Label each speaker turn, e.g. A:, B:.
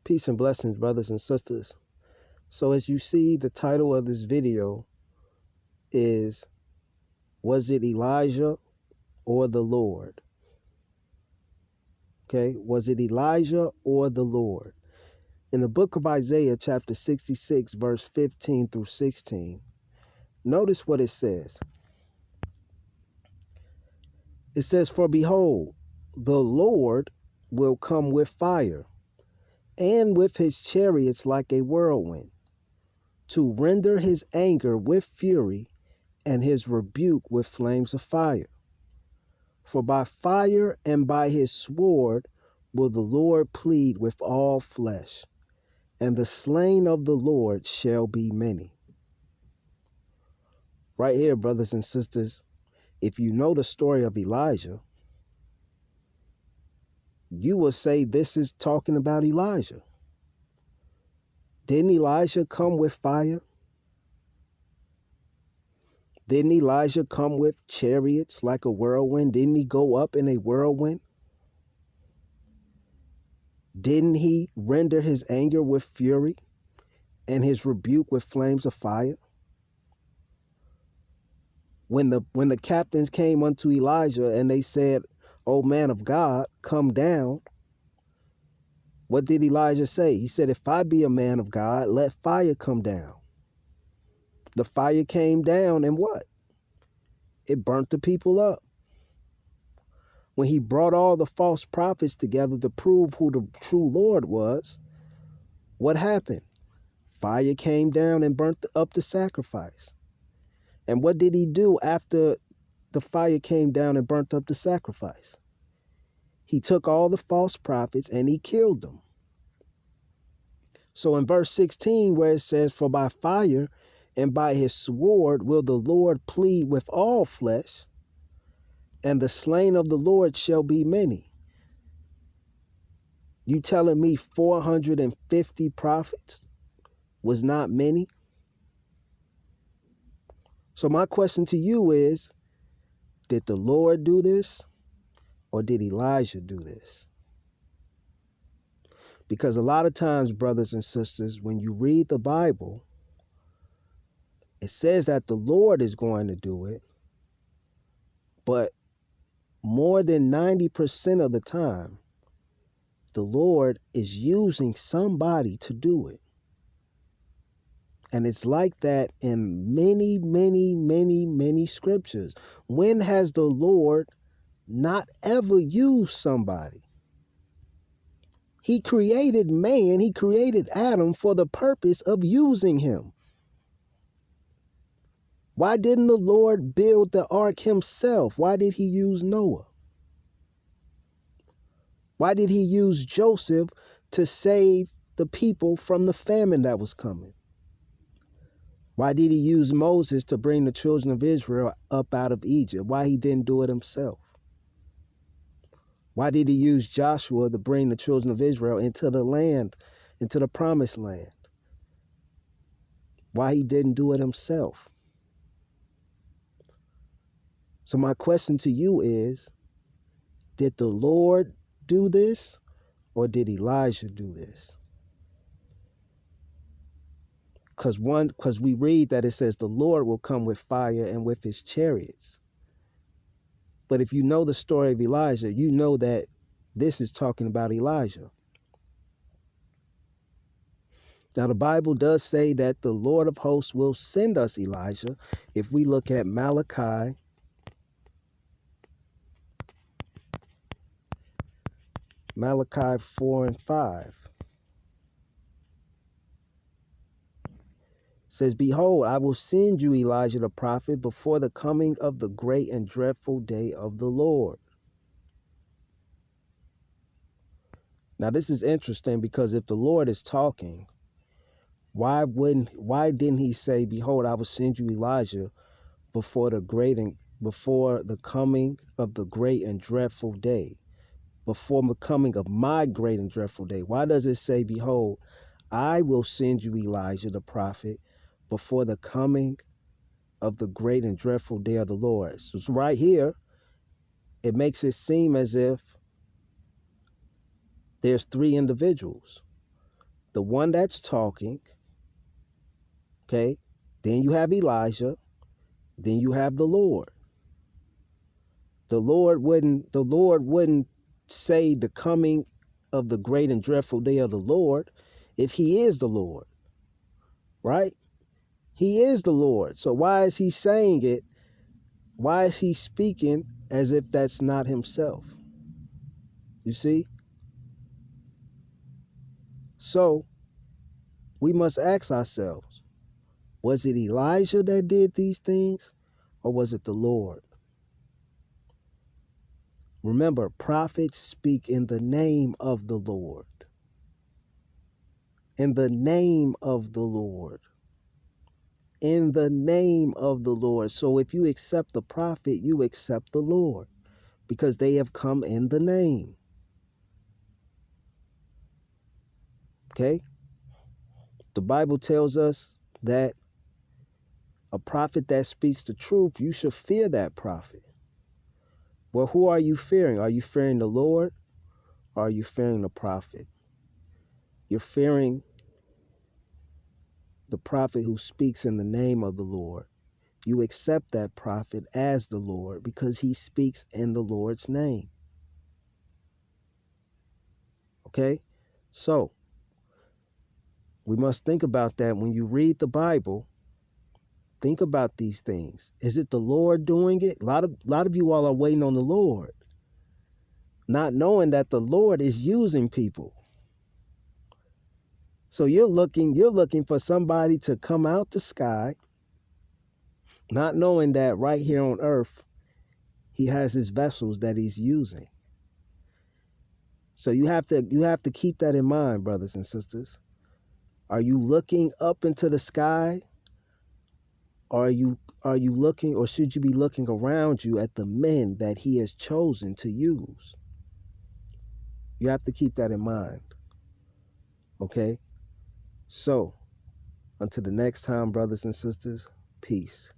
A: Peace and blessings, brothers and sisters. So as you see, the title of this video is, was it Elijah or the Lord? Okay, was it Elijah or the Lord? In the book of Isaiah, chapter 66, verse 15 through 16, notice what it says. It says, "For behold, the Lord will come with fire, and with his chariots like a whirlwind, to render his anger with fury, and his rebuke with flames of fire. For by fire and by his sword will the Lord plead with all flesh, and the slain of the Lord shall be many." Right here, brothers and sisters, if you know the story of Elijah, you will say this is talking about Elijah. Didn't Elijah come with fire? Didn't Elijah come with chariots like a whirlwind? Didn't he go up in a whirlwind? Didn't he render his anger with fury and his rebuke with flames of fire? When the captains came unto Elijah and they said, "O man of God, come down," what did Elijah say? He said, "If I be a man of God, let fire come down." The fire came down, and what? It burnt the people up. When he brought all the false prophets together to prove who the true Lord was, what happened? Fire came down and burnt up the sacrifice. And what did he do after the fire came down and burnt up the sacrifice? He took all the false prophets and he killed them. So in verse 16, where it says, "For by fire and by his sword will the Lord plead with all flesh, and the slain of the Lord shall be many." You telling me 450 prophets was not many? So my question to you is, did the Lord do this, or did Elijah do this? Because a lot of times, brothers and sisters, when you read the Bible, it says that the Lord is going to do it, but more than 90% of the time, the Lord is using somebody to do it. And it's like that in many, many, many, many scriptures. When has the Lord not ever used somebody? He created man, he created Adam for the purpose of using him. Why didn't the Lord build the ark himself? Why did he use Noah? Why did he use Joseph to save the people from the famine that was coming? Why did he use Moses to bring the children of Israel up out of Egypt? Why he didn't do it himself? Why did he use Joshua to bring the children of Israel into the land, into the promised land? Why he didn't do it himself? So my question to you is, did the Lord do this, or did Elijah do this? Because we read that it says the Lord will come with fire and with his chariots. But if you know the story of Elijah, you know that this is talking about Elijah. Now, the Bible does say that the Lord of hosts will send us Elijah. If we look at Malachi Malachi 4 and 5. Says, "Behold, I will send you Elijah the prophet before the coming of the great and dreadful day of the Lord." Now, this is interesting because if the Lord is talking, why didn't he say, "Behold, I will send you Elijah before the coming of the great and dreadful day, before the coming of my great and dreadful day"? Why does it say, "Behold, I will send you Elijah the prophet before the coming of the great and dreadful day of the Lord"? So it's right here, it makes it seem as if there's three individuals. the one that's talking, okay? Then you have Elijah, then you have the Lord. The Lord wouldn't say the coming of the great and dreadful day of the Lord if he is the Lord, right? He is the Lord. So why is he saying it? Why is he speaking as if that's not himself? You see? So we must ask ourselves, was it Elijah that did these things, or was it the Lord? Remember, prophets speak in the name of the Lord. In the name of the Lord. In the name of the Lord. So if you accept the prophet, you accept the Lord, because they have come in the name. Okay? The Bible tells us that a prophet that speaks the truth, you should fear that prophet. Well, who are you fearing? Are you fearing the Lord, or are you fearing the prophet? You're fearing the prophet who speaks in the name of the Lord. You accept that prophet as the Lord because he speaks in the Lord's name. Okay? So, we must think about that when you read the Bible. Think about these things. Is it the Lord doing it? A lot of you all are waiting on the Lord, not knowing that the Lord is using people. So you're looking for somebody to come out the sky, not knowing that right here on earth, he has his vessels that he's using. So you have to keep that in mind, brothers and sisters. Are you looking up into the sky? Or are you looking, or should you be looking around you at the men that he has chosen to use? You have to keep that in mind. Okay? So, until the next time, brothers and sisters, peace.